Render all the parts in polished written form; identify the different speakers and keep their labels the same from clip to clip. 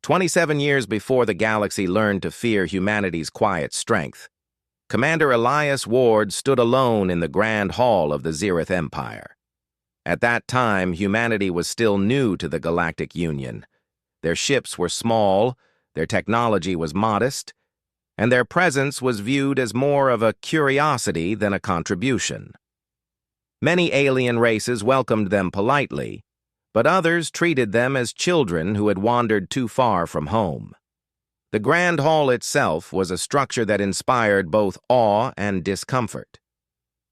Speaker 1: 27 years before the galaxy learned to fear humanity's quiet strength, Commander Elias Ward stood alone in the Grand Hall of the Zirith Empire. At that time, humanity was still new to the Galactic Union. Their ships were small, their technology was modest, and their presence was viewed as more of a curiosity than a contribution. Many alien races welcomed them politely, but others treated them as children who had wandered too far from home. The Grand Hall itself was a structure that inspired both awe and discomfort.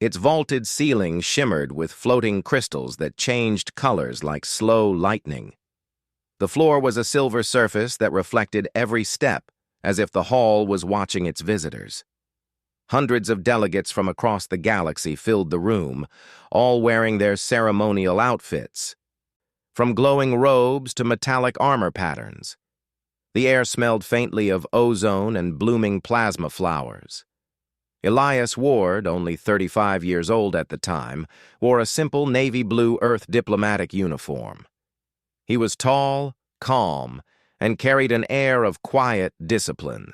Speaker 1: Its vaulted ceiling shimmered with floating crystals that changed colors like slow lightning. The floor was a silver surface that reflected every step, as if the hall was watching its visitors. Hundreds of delegates from across the galaxy filled the room, all wearing their ceremonial outfits, from glowing robes to metallic armor patterns. The air smelled faintly of ozone and blooming plasma flowers. Elias Ward, only 35 years old at the time, wore a simple navy blue Earth diplomatic uniform. He was tall, calm, and carried an air of quiet discipline.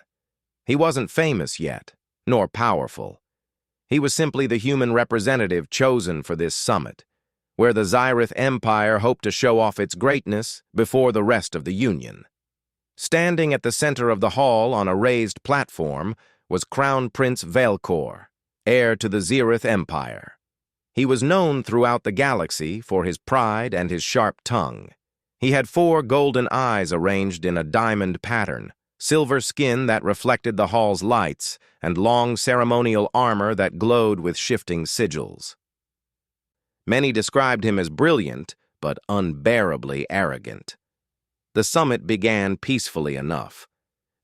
Speaker 1: He wasn't famous yet, nor powerful. He was simply the human representative chosen for this summit, where the Zirith Empire hoped to show off its greatness before the rest of the Union. Standing at the center of the hall on a raised platform was Crown Prince Veilcor, heir to the Zirith Empire. He was known throughout the galaxy for his pride and his sharp tongue. He had 4 golden eyes arranged in a diamond pattern, silver skin that reflected the hall's lights, and long ceremonial armor that glowed with shifting sigils. Many described him as brilliant, but unbearably arrogant. The summit began peacefully enough.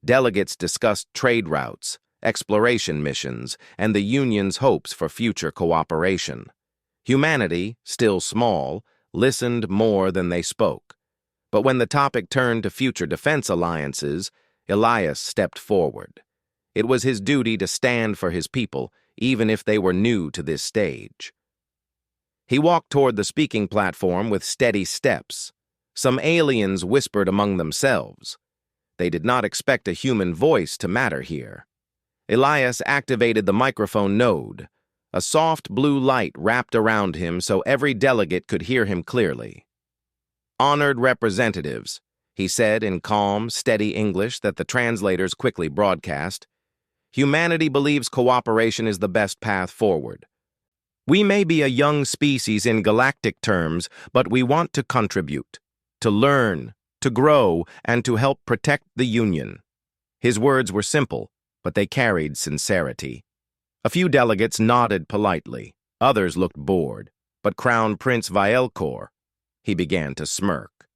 Speaker 1: Delegates discussed trade routes, exploration missions, and the Union's hopes for future cooperation. Humanity, still small, listened more than they spoke. But when the topic turned to future defense alliances, Elias stepped forward. It was his duty to stand for his people, even if they were new to this stage. He walked toward the speaking platform with steady steps. Some aliens whispered among themselves. They did not expect a human voice to matter here. Elias activated the microphone node. A soft blue light wrapped around him so every delegate could hear him clearly. "Honored representatives," he said in calm, steady English that the translators quickly broadcast, "humanity believes cooperation is the best path forward. We may be a young species in galactic terms, but we want to contribute, to learn, to grow, and to help protect the Union." His words were simple, but they carried sincerity. A few delegates nodded politely. Others looked bored, but Crown Prince Veilcor, he began to smirk.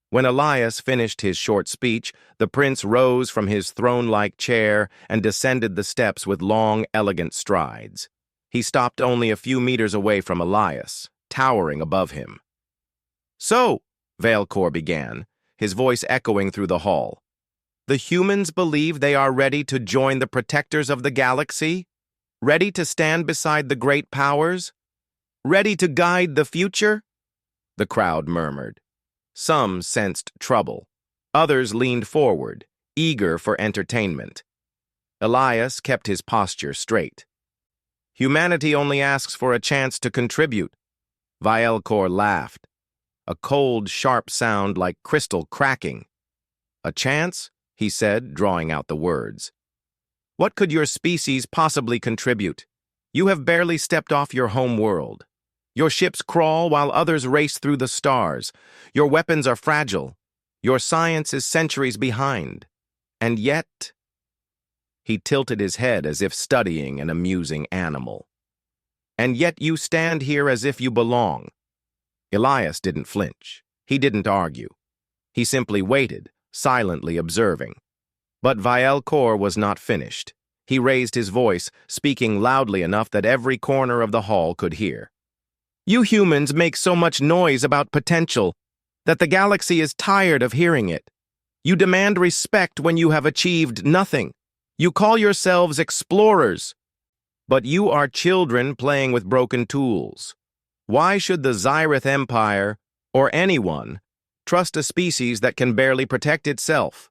Speaker 1: When Elias finished his short speech, the prince rose from his throne-like chair and descended the steps with long, elegant strides. He stopped only a few meters away from Elias, towering above him. "So," Veilcor began, his voice echoing through the hall, "the humans believe they are ready to join the protectors of the galaxy? Ready to stand beside the great powers? Ready to guide the future?" The crowd murmured. Some sensed trouble. Others leaned forward, eager for entertainment. Elias kept his posture straight. "Humanity only asks for a chance to contribute." Veilcor laughed, a cold, sharp sound like crystal cracking. "A chance?" he said, drawing out the words. "What could your species possibly contribute? You have barely stepped off your home world. Your ships crawl while others race through the stars. Your weapons are fragile. Your science is centuries behind. And yet—" He tilted his head as if studying an amusing animal. "And yet you stand here as if you belong." Elias didn't flinch. He didn't argue. He simply waited, silently observing. But Veilcor was not finished. He raised his voice, speaking loudly enough that every corner of the hall could hear. "You humans make so much noise about potential that the galaxy is tired of hearing it. You demand respect when you have achieved nothing. You call yourselves explorers, but you are children playing with broken tools. Why should the Zirith Empire, or anyone, Trust a species that can barely protect itself.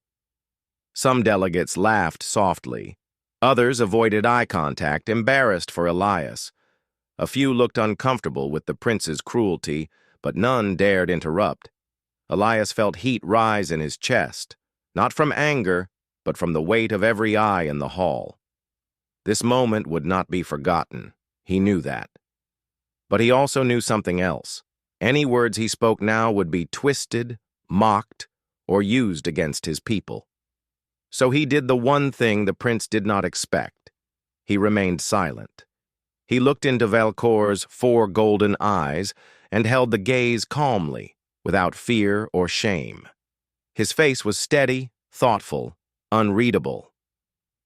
Speaker 1: Some delegates laughed softly. Others avoided eye contact, embarrassed for Elias. A few looked uncomfortable with the prince's cruelty, but none dared interrupt. Elias felt heat rise in his chest, not from anger, but from the weight of every eye in the hall. This moment would not be forgotten. He knew that. But he also knew something else. Any words he spoke now would be twisted, mocked, or used against his people. So he did the one thing the prince did not expect. He remained silent. He looked into Valkor's 4 golden eyes and held the gaze calmly, without fear or shame. His face was steady, thoughtful, unreadable.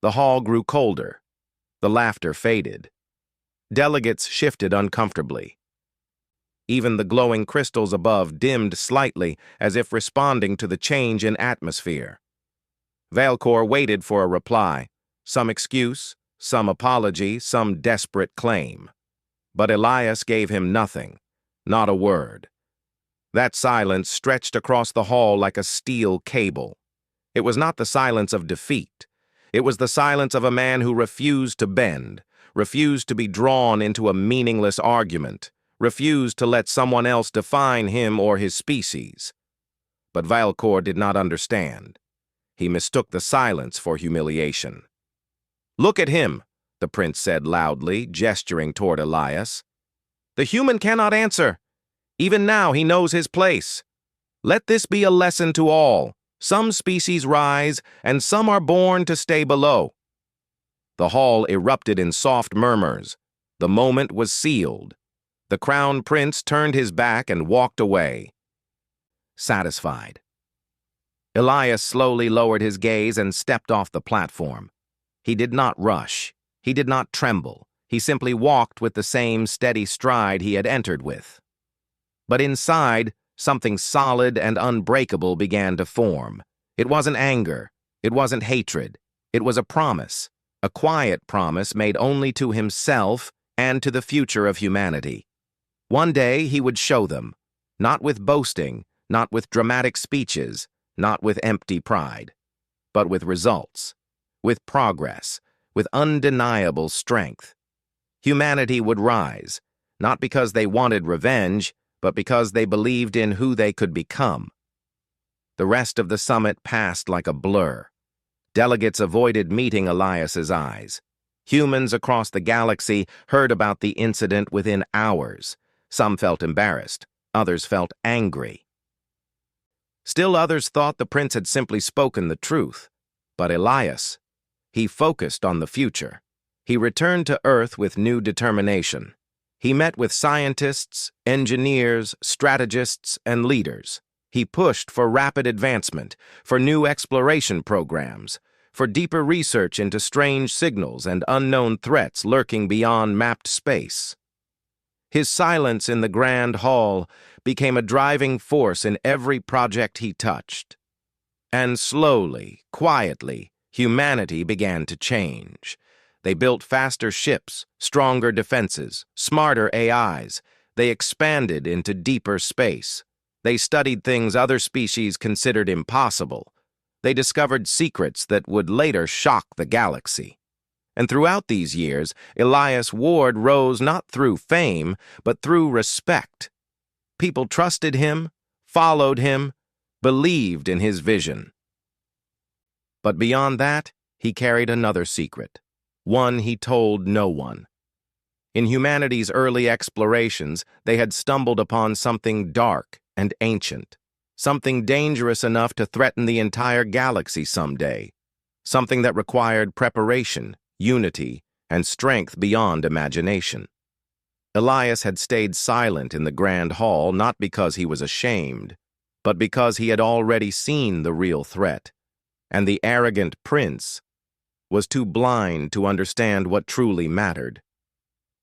Speaker 1: The hall grew colder. The laughter faded. Delegates shifted uncomfortably. Even the glowing crystals above dimmed slightly, as if responding to the change in atmosphere. Valkor waited for a reply, some excuse, some apology, some desperate claim. But Elias gave him nothing, not a word. That silence stretched across the hall like a steel cable. It was not the silence of defeat. It was the silence of a man who refused to bend, refused to be drawn into a meaningless argument, refused to let someone else define him or his species. But Valkor did not understand. He mistook the silence for humiliation. "Look at him," the prince said loudly, gesturing toward Elias. "The human cannot answer. Even now he knows his place. Let this be a lesson to all. Some species rise, and some are born to stay below." The hall erupted in soft murmurs. The moment was sealed. The crown prince turned his back and walked away. Satisfied. Elias slowly lowered his gaze and stepped off the platform. He did not rush. He did not tremble. He simply walked with the same steady stride he had entered with. But inside, something solid and unbreakable began to form. It wasn't anger. It wasn't hatred. It was a promise, a quiet promise made only to himself and to the future of humanity. One day he would show them, not with boasting, not with dramatic speeches, not with empty pride, but with results, with progress, with undeniable strength. Humanity would rise, not because they wanted revenge, but because they believed in who they could become. The rest of the summit passed like a blur. Delegates avoided meeting Elias's eyes. Humans across the galaxy heard about the incident within hours. Some felt embarrassed, others felt angry. Still others thought the prince had simply spoken the truth. But Elias, he focused on the future. He returned to Earth with new determination. He met with scientists, engineers, strategists, and leaders. He pushed for rapid advancement, for new exploration programs, for deeper research into strange signals and unknown threats lurking beyond mapped space. His silence in the grand hall became a driving force in every project he touched. And slowly, quietly, humanity began to change. They built faster ships, stronger defenses, smarter AIs. They expanded into deeper space. They studied things other species considered impossible. They discovered secrets that would later shock the galaxy. And throughout these years, Elias Ward rose not through fame, but through respect. People trusted him, followed him, believed in his vision. But beyond that, he carried another secret, one he told no one. In humanity's early explorations, they had stumbled upon something dark and ancient, something dangerous enough to threaten the entire galaxy someday, something that required preparation, unity, and strength beyond imagination. Elias had stayed silent in the grand hall not because he was ashamed, but because he had already seen the real threat, and the arrogant prince was too blind to understand what truly mattered.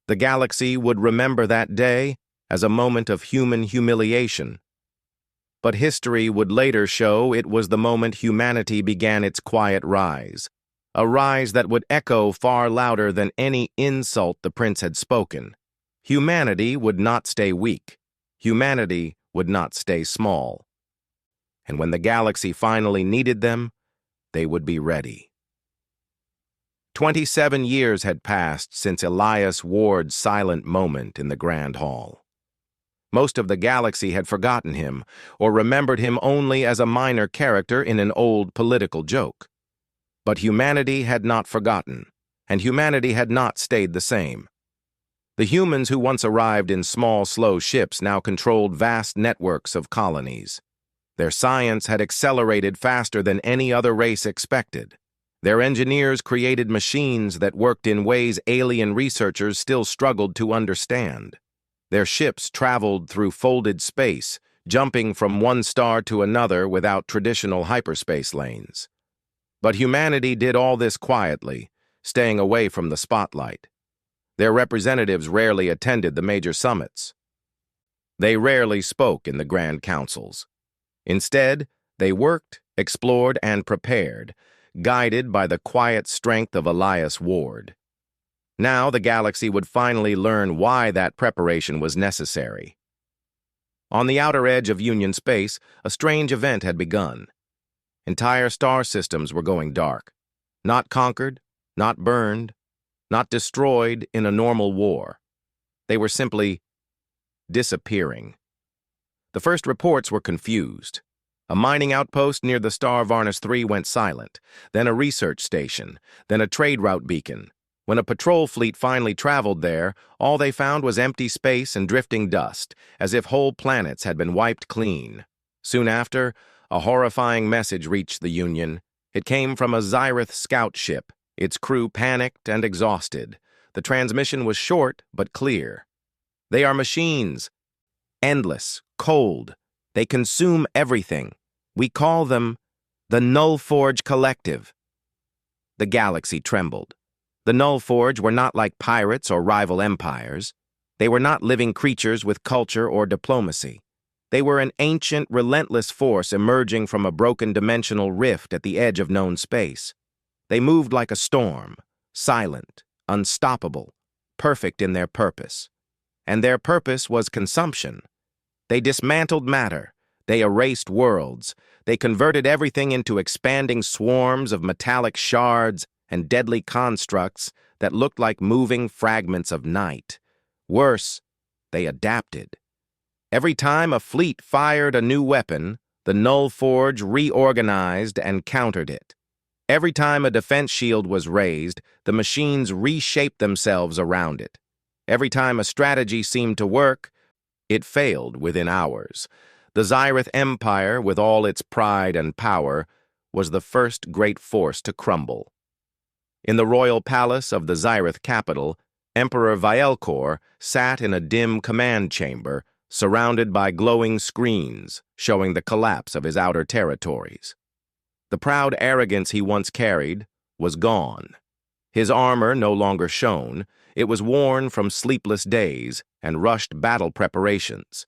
Speaker 1: The galaxy would remember that day as a moment of human humiliation, but history would later show it was the moment humanity began its quiet rise, a rise that would echo far louder than any insult the prince had spoken. Humanity would not stay weak. Humanity would not stay small. and when the galaxy finally needed them, they would be ready. 27 years had passed since Elias Ward's silent moment in the Grand Hall. Most of the galaxy had forgotten him, or remembered him only as a minor character in an old political joke. But humanity had not forgotten, and humanity had not stayed the same. The humans who once arrived in small, slow ships now controlled vast networks of colonies. Their science had accelerated faster than any other race expected. Their engineers created machines that worked in ways alien researchers still struggled to understand. Their ships traveled through folded space, jumping from one star to another without traditional hyperspace lanes. But humanity did all this quietly, staying away from the spotlight. Their representatives rarely attended the major summits. They rarely spoke in the grand councils. Instead, they worked, explored, and prepared, guided by the quiet strength of Elias Ward. Now the galaxy would finally learn why that preparation was necessary. On the outer edge of Union space, a strange event had begun. Entire star systems were going dark. Not conquered, not burned, not destroyed in a normal war. They were simply disappearing. The first reports were confused. A mining outpost near the star Varnus 3 went silent, then a research station, then a trade route beacon. When a patrol fleet finally traveled there, all they found was empty space and drifting dust, as if whole planets had been wiped clean. Soon after, a horrifying message reached the Union. It came from a Zyrith scout ship, its crew panicked and exhausted. The transmission was short but clear. "They are machines. Endless, cold. They consume everything. We call them the Null Forge Collective." The galaxy trembled. The Null Forge were not like pirates or rival empires. They were not living creatures with culture or diplomacy. They were an ancient, relentless force emerging from a broken dimensional rift at the edge of known space. They moved like a storm, silent, unstoppable, perfect in their purpose. And their purpose was consumption. They dismantled matter. They erased worlds. They converted everything into expanding swarms of metallic shards and deadly constructs that looked like moving fragments of night. Worse, they adapted. Every time a fleet fired a new weapon, the Null Forge reorganized and countered it. Every time a defense shield was raised, the machines reshaped themselves around it. Every time a strategy seemed to work, it failed within hours. The Zyrith Empire, with all its pride and power, was the first great force to crumble. In the royal palace of the Zyrith capital, Emperor Vielkor sat in a dim command chamber, surrounded by glowing screens showing the collapse of his outer territories. The proud arrogance he once carried was gone. His armor no longer shone. It was worn from sleepless days and rushed battle preparations.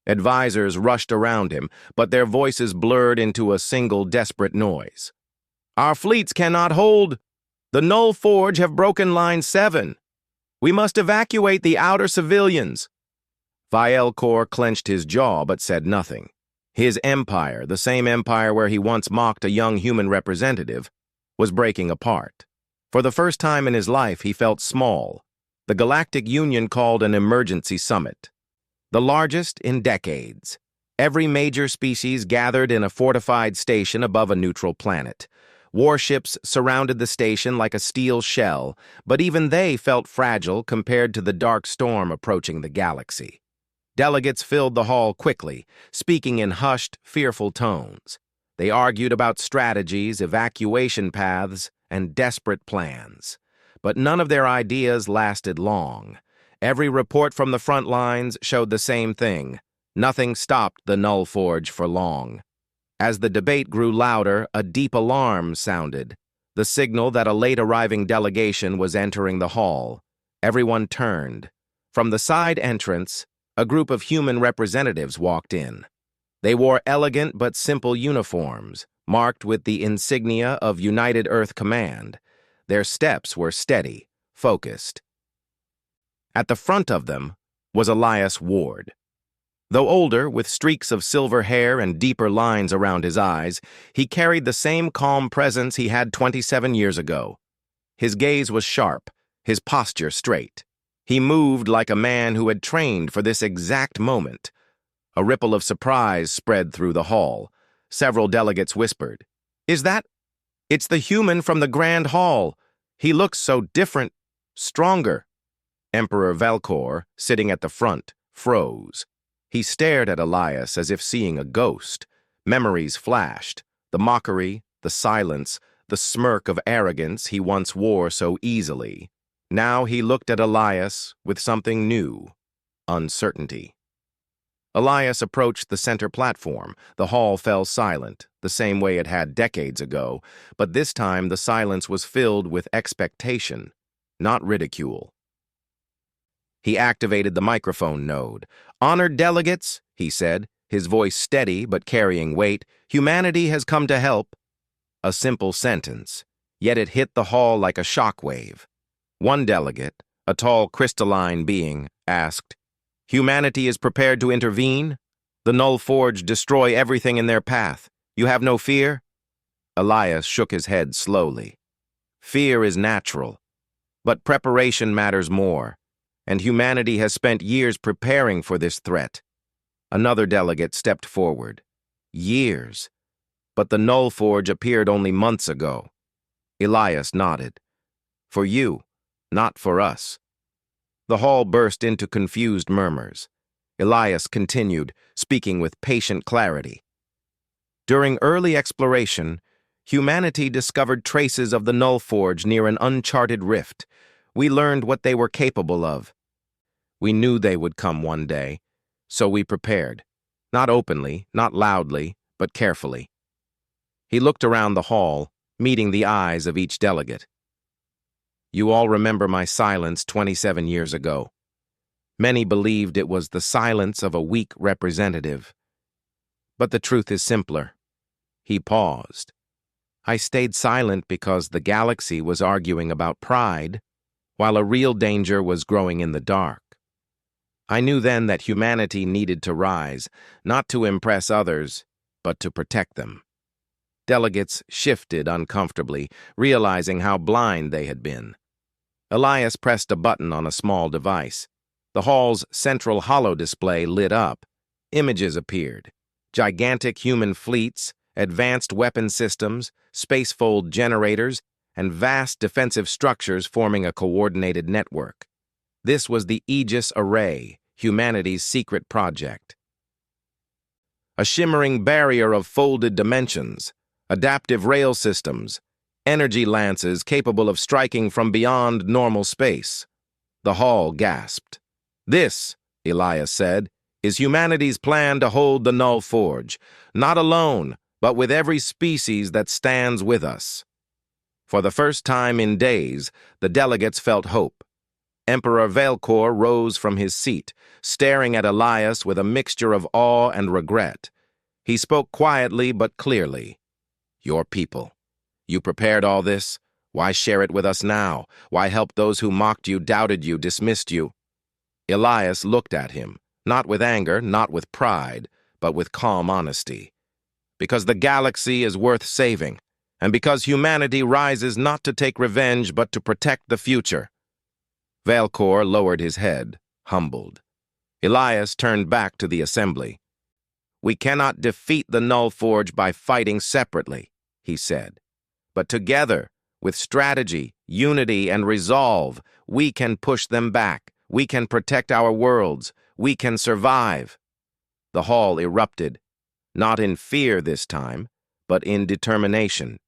Speaker 1: Advisors rushed around him, but their voices blurred into a single desperate noise. "Our fleets cannot hold. The Null Forge have broken Line 7. We must evacuate the outer civilians." Vielkor clenched his jaw but said nothing. His empire, the same empire where he once mocked a young human representative, was breaking apart. For the first time in his life, he felt small. The Galactic Union called an emergency summit, the largest in decades. Every major species gathered in a fortified station above a neutral planet. Warships surrounded the station like a steel shell, but even they felt fragile compared to the dark storm approaching the galaxy. Delegates filled the hall quickly, speaking in hushed, fearful tones. They argued about strategies, evacuation paths, and desperate plans. But none of their ideas lasted long. Every report from the front lines showed the same thing. Nothing stopped the Null Forge for long. As the debate grew louder, a deep alarm sounded, the signal that a late-arriving delegation was entering the hall. Everyone turned. From the side entrance, a group of human representatives walked in. They wore elegant but simple uniforms, marked with the insignia of United Earth Command. Their steps were steady, focused. At the front of them was Elias Ward. Though older, with streaks of silver hair and deeper lines around his eyes, he carried the same calm presence he had 27 years ago. His gaze was sharp, his posture straight. He moved like a man who had trained for this exact moment. A ripple of surprise spread through the hall. Several delegates whispered, "Is that? It's the human from the Grand Hall. He looks so different, stronger." Emperor Velcor, sitting at the front, froze. He stared at Elias as if seeing a ghost. Memories flashed, the mockery, the silence, the smirk of arrogance he once wore so easily. Now he looked at Elias with something new, uncertainty. Elias approached the center platform. The hall fell silent, the same way it had decades ago, but this time the silence was filled with expectation, not ridicule. He activated the microphone node. "Honored delegates," he said, his voice steady but carrying weight, "humanity has come to help." A simple sentence, yet it hit the hall like a shockwave. One delegate, a tall crystalline being, asked, "Humanity is prepared to intervene? The Null Forge destroy everything in their path. You have no fear?" Elias shook his head slowly. "Fear is natural, but preparation matters more, and humanity has spent years preparing for this threat." Another delegate stepped forward. "Years? But the Null Forge appeared only months ago." Elias nodded. "For you, not for us." The hall burst into confused murmurs. Elias continued, speaking with patient clarity. "During early exploration, humanity discovered traces of the Null Forge near an uncharted rift. We learned what they were capable of. We knew they would come one day, so we prepared. Not openly, not loudly, but carefully." He looked around the hall, meeting the eyes of each delegate. "You all remember my silence 27 years ago. Many believed it was the silence of a weak representative. But the truth is simpler." He paused. "I stayed silent because the galaxy was arguing about pride, while a real danger was growing in the dark. I knew then that humanity needed to rise, not to impress others, but to protect them." Delegates shifted uncomfortably, realizing how blind they had been. Elias pressed a button on a small device. The hall's central holodisplay lit up. Images appeared. Gigantic human fleets, advanced weapon systems, spacefold generators, and vast defensive structures forming a coordinated network. This was the Aegis Array, humanity's secret project. A shimmering barrier of folded dimensions, adaptive rail systems, energy lances capable of striking from beyond normal space. The hall gasped. "This," Elias said, "is humanity's plan to hold the Null Forge, not alone, but with every species that stands with us." For the first time in days, the delegates felt hope. Emperor Velcor rose from his seat, staring at Elias with a mixture of awe and regret. He spoke quietly but clearly. "Your people. You prepared all this? Why share it with us now? Why help those who mocked you, doubted you, dismissed you?" Elias looked at him, not with anger, not with pride, but with calm honesty. "Because the galaxy is worth saving, and because humanity rises not to take revenge but to protect the future." Velcor lowered his head, humbled. Elias turned back to the assembly. "We cannot defeat the Null Forge by fighting separately," he said. "But together, with strategy, unity, and resolve, we can push them back. We can protect our worlds. We can survive." The hall erupted, not in fear this time, but in determination.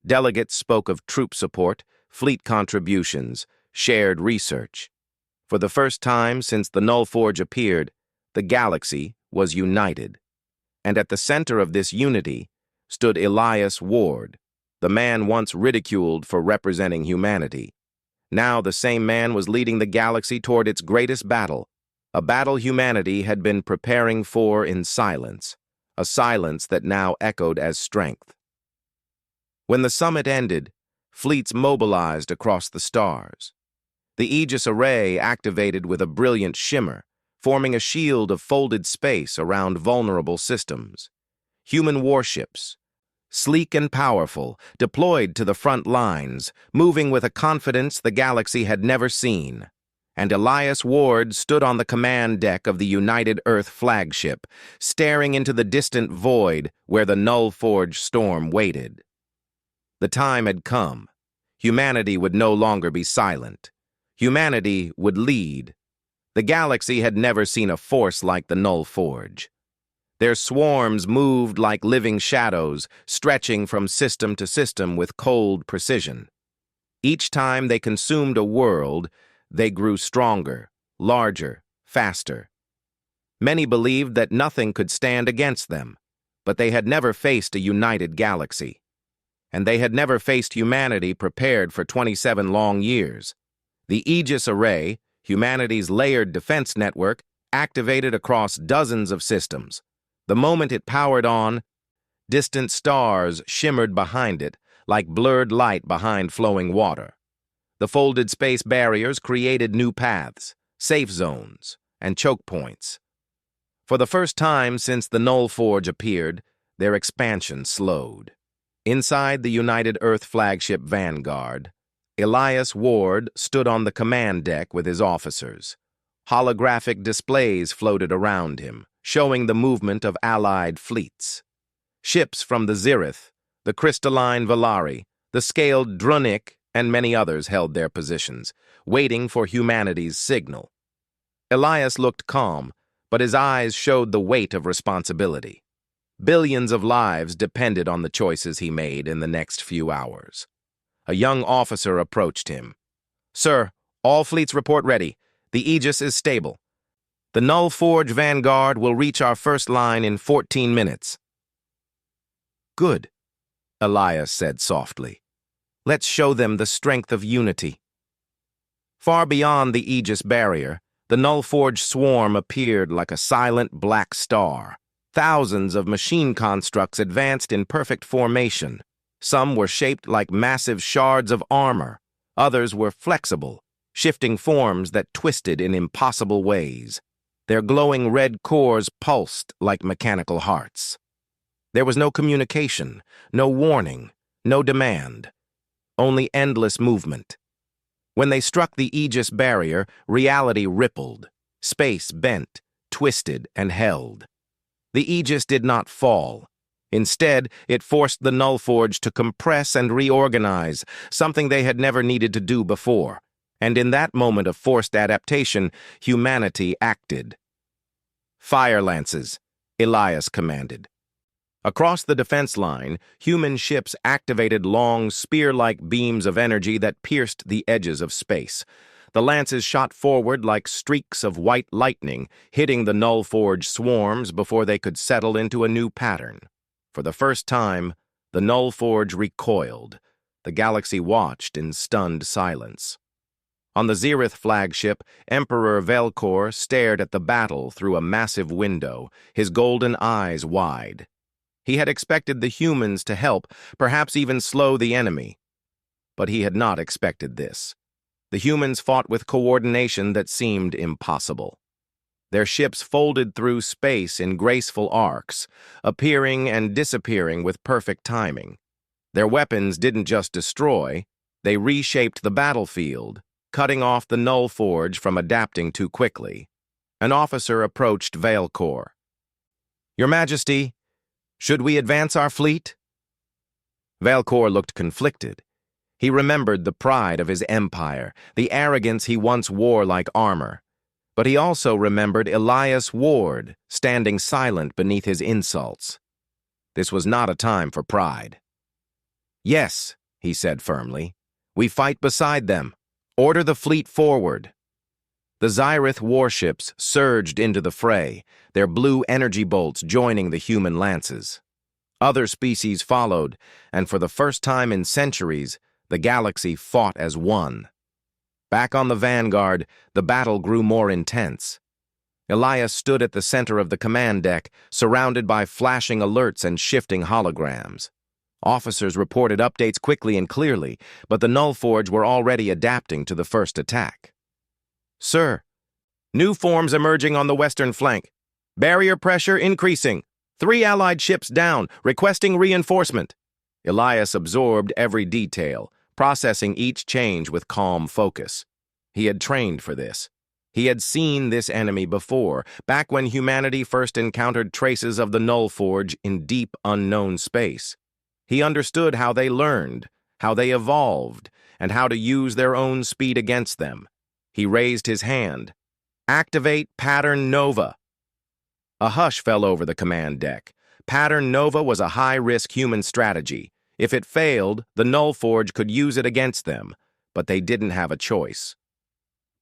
Speaker 1: Delegates spoke of troop support, fleet contributions, shared research. For the first time since the Null Forge appeared, the galaxy was united. And at the center of this unity stood Elias Ward, the man once ridiculed for representing humanity. Now the same man was leading the galaxy toward its greatest battle, a battle humanity had been preparing for in silence, a silence that now echoed as strength. When the summit ended, fleets mobilized across the stars. The Aegis Array activated with a brilliant shimmer, forming a shield of folded space around vulnerable systems. Human warships, sleek and powerful, deployed to the front lines, moving with a confidence the galaxy had never seen. And Elias Ward stood on the command deck of the United Earth flagship, staring into the distant void where the Null Forge storm waited. The time had come. Humanity would no longer be silent. Humanity would lead. The galaxy had never seen a force like the Null Forge. Their swarms moved like living shadows, stretching from system to system with cold precision. Each time they consumed a world, they grew stronger, larger, faster. Many believed that nothing could stand against them, but they had never faced a united galaxy. And they had never faced humanity prepared for 27 long years. The Aegis Array, humanity's layered defense network, activated across dozens of systems. The moment it powered on, distant stars shimmered behind it like blurred light behind flowing water. The folded space barriers created new paths, safe zones, and choke points. For the first time since the Null Forge appeared, their expansion slowed. Inside the United Earth flagship Vanguard, Elias Ward stood on the command deck with his officers. Holographic displays floated around him, showing the movement of allied fleets. Ships from the Zirith, the crystalline Valari, the scaled Drunik, and many others held their positions, waiting for humanity's signal. Elias looked calm, but his eyes showed the weight of responsibility. Billions of lives depended on the choices he made in the next few hours. A young officer approached him. "Sir, all fleets report ready. The Aegis is stable. The Null Forge Vanguard will reach our first line in 14 minutes. "Good," Elias said softly. "Let's show them the strength of unity." Far beyond the Aegis barrier, the Null Forge swarm appeared like a silent black star. Thousands of machine constructs advanced in perfect formation. Some were shaped like massive shards of armor. Others were flexible, shifting forms that twisted in impossible ways. Their glowing red cores pulsed like mechanical hearts. There was no communication, no warning, no demand. Only endless movement. When they struck the Aegis barrier, reality rippled. Space bent, twisted, and held. The Aegis did not fall. Instead, it forced the Null Forge to compress and reorganize, something they had never needed to do before. And in that moment of forced adaptation, humanity acted. "Fire lances," Elias commanded. Across the defense line, human ships activated long, spear-like beams of energy that pierced the edges of space. The lances shot forward like streaks of white lightning, hitting the Null Forge swarms before they could settle into a new pattern. For the first time, the Null Forge recoiled. The galaxy watched in stunned silence. On the Zirith flagship, Emperor Velcor stared at the battle through a massive window, his golden eyes wide. He had expected the humans to help, perhaps even slow the enemy. But he had not expected this. The humans fought with coordination that seemed impossible. Their ships folded through space in graceful arcs, appearing and disappearing with perfect timing. Their weapons didn't just destroy, they reshaped the battlefield, cutting off the Null Forge from adapting too quickly. An officer approached Velcor. "Your Majesty, should we advance our fleet?" Velcor looked conflicted. He remembered the pride of his empire, the arrogance he once wore like armor. But he also remembered Elias Ward, standing silent beneath his insults. This was not a time for pride. "Yes," he said firmly. "We fight beside them. Order the fleet forward." The Zirith warships surged into the fray, their blue energy bolts joining the human lances. Other species followed, and for the first time in centuries, the galaxy fought as one. Back on the Vanguard, the battle grew more intense. Elias stood at the center of the command deck, surrounded by flashing alerts and shifting holograms. Officers reported updates quickly and clearly, but the Null Forge were already adapting to the first attack. "Sir," New forms emerging on the western flank. Barrier pressure increasing. 3 Allied ships down, requesting reinforcement. Elias absorbed every detail, processing each change with calm focus. He had trained for this. He had seen this enemy before, back when humanity first encountered traces of the Null Forge in deep, unknown space. He understood how they learned, how they evolved, and how to use their own speed against them. He raised his hand. Activate Pattern Nova. A hush fell over the command deck. Pattern Nova was a high-risk human strategy. If it failed, the Null Forge could use it against them, but they didn't have a choice.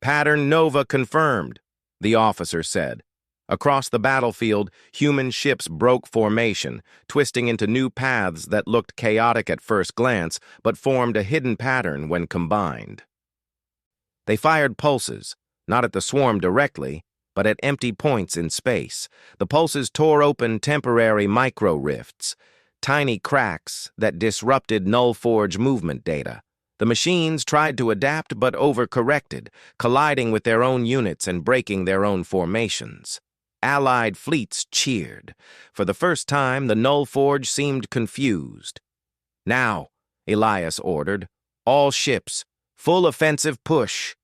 Speaker 1: Pattern Nova confirmed, the officer said. Across the battlefield, human ships broke formation, twisting into new paths that looked chaotic at first glance, but formed a hidden pattern when combined. They fired pulses, not at the swarm directly, but at empty points in space. The pulses tore open temporary micro-rifts, tiny cracks that disrupted Null Forge movement data. The machines tried to adapt but overcorrected, colliding with their own units and breaking their own formations. Allied fleets cheered. For the first time, the Null Forge seemed confused. "Now," Elias ordered, "all ships, full offensive push."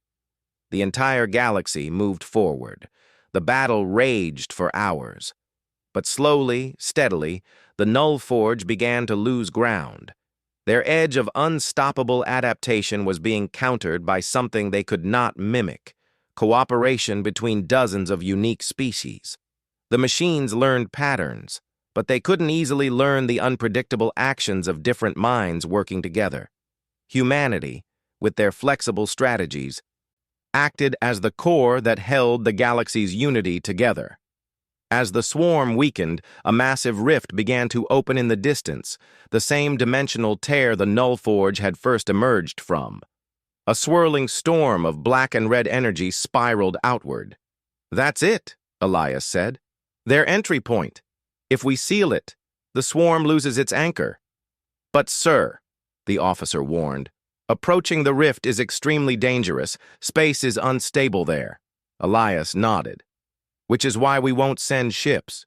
Speaker 1: The entire galaxy moved forward. The battle raged for hours. But slowly, steadily, the Null Forge began to lose ground. Their edge of unstoppable adaptation was being countered by something they could not mimic: cooperation between dozens of unique species. The machines learned patterns, but they couldn't easily learn the unpredictable actions of different minds working together. Humanity, with their flexible strategies, acted as the core that held the galaxy's unity together. As the swarm weakened, a massive rift began to open in the distance, the same dimensional tear the Null Forge had first emerged from. A swirling storm of black and red energy spiraled outward. "That's it," Elias said. "Their entry point. If we seal it, the swarm loses its anchor." "But, sir," the officer warned, "approaching the rift is extremely dangerous. Space is unstable there." Elias nodded. "Which is why we won't send ships."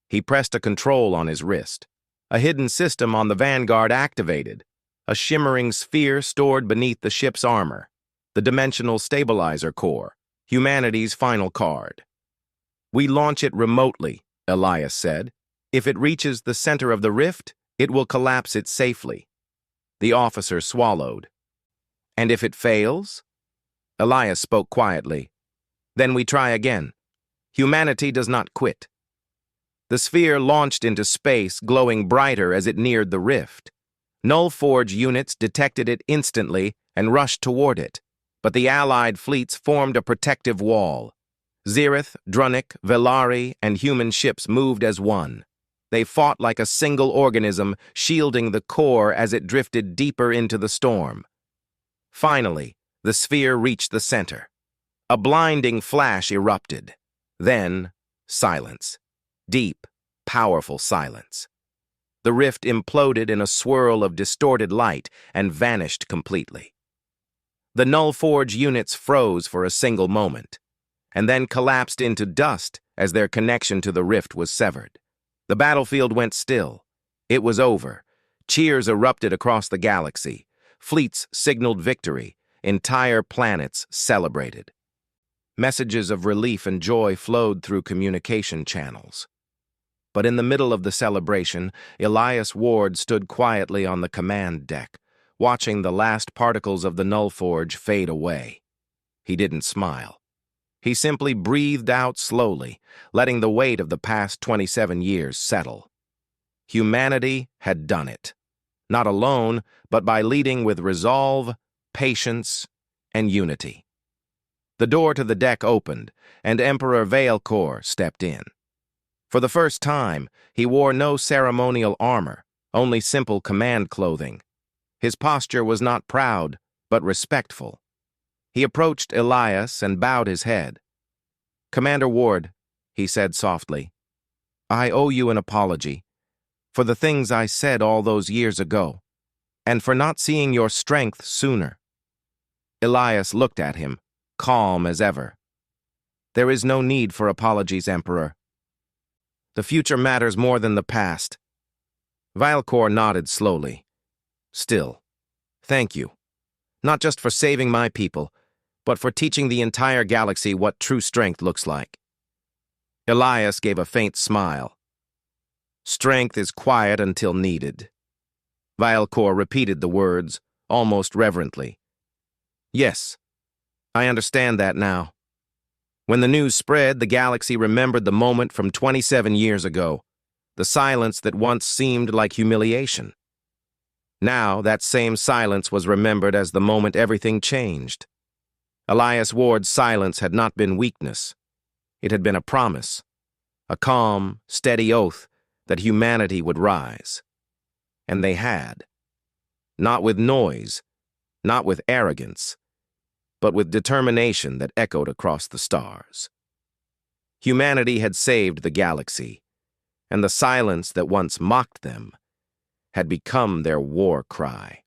Speaker 1: He pressed a control on his wrist. A hidden system on the Vanguard activated. A shimmering sphere stored beneath the ship's armor. The Dimensional Stabilizer Core, humanity's final card. "We launch it remotely," Elias said. "If it reaches the center of the rift, it will collapse it safely." The officer swallowed. "And if it fails?" Elias spoke quietly. "Then we try again. Humanity does not quit." The sphere launched into space, glowing brighter as it neared the rift. Null Forge units detected it instantly and rushed toward it, but the Allied fleets formed a protective wall. Zirith, Drunic, Velari, and human ships moved as one. They fought like a single organism, shielding the core as it drifted deeper into the storm. Finally, the sphere reached the center. A blinding flash erupted. Then, silence. Deep, powerful silence. The rift imploded in a swirl of distorted light and vanished completely. The Null Forge units froze for a single moment, and then collapsed into dust as their connection to the rift was severed. The battlefield went still. It was over. Cheers erupted across the galaxy. Fleets signaled victory. Entire planets celebrated. Messages of relief and joy flowed through communication channels. But in the middle of the celebration, Elias Ward stood quietly on the command deck, watching the last particles of the Null Forge fade away. He didn't smile. He simply breathed out slowly, letting the weight of the past 27 years settle. Humanity had done it. Not alone, but by leading with resolve, patience, and unity. The door to the deck opened, and Emperor Veilcor stepped in. For the first time, he wore no ceremonial armor, only simple command clothing. His posture was not proud, but respectful. He approached Elias and bowed his head. "Commander Ward," he said softly, "I owe you an apology for the things I said all those years ago, and for not seeing your strength sooner." Elias looked at him, calm as ever. There is no need for apologies, Emperor. The future matters more than the past. Vialcor nodded slowly. Still, thank you. Not just for saving my people, but for teaching the entire galaxy what true strength looks like. Elias gave a faint smile. Strength is quiet until needed. Vialcor repeated the words, almost reverently. Yes, I understand that now. When the news spread, the galaxy remembered the moment from 27 years ago, the silence that once seemed like humiliation. Now, that same silence was remembered as the moment everything changed. Elias Ward's silence had not been weakness. It had been a promise, a calm, steady oath that humanity would rise. And they had. Not with noise, not with arrogance, but with determination that echoed across the stars. Humanity had saved the galaxy, and the silence that once mocked them had become their war cry.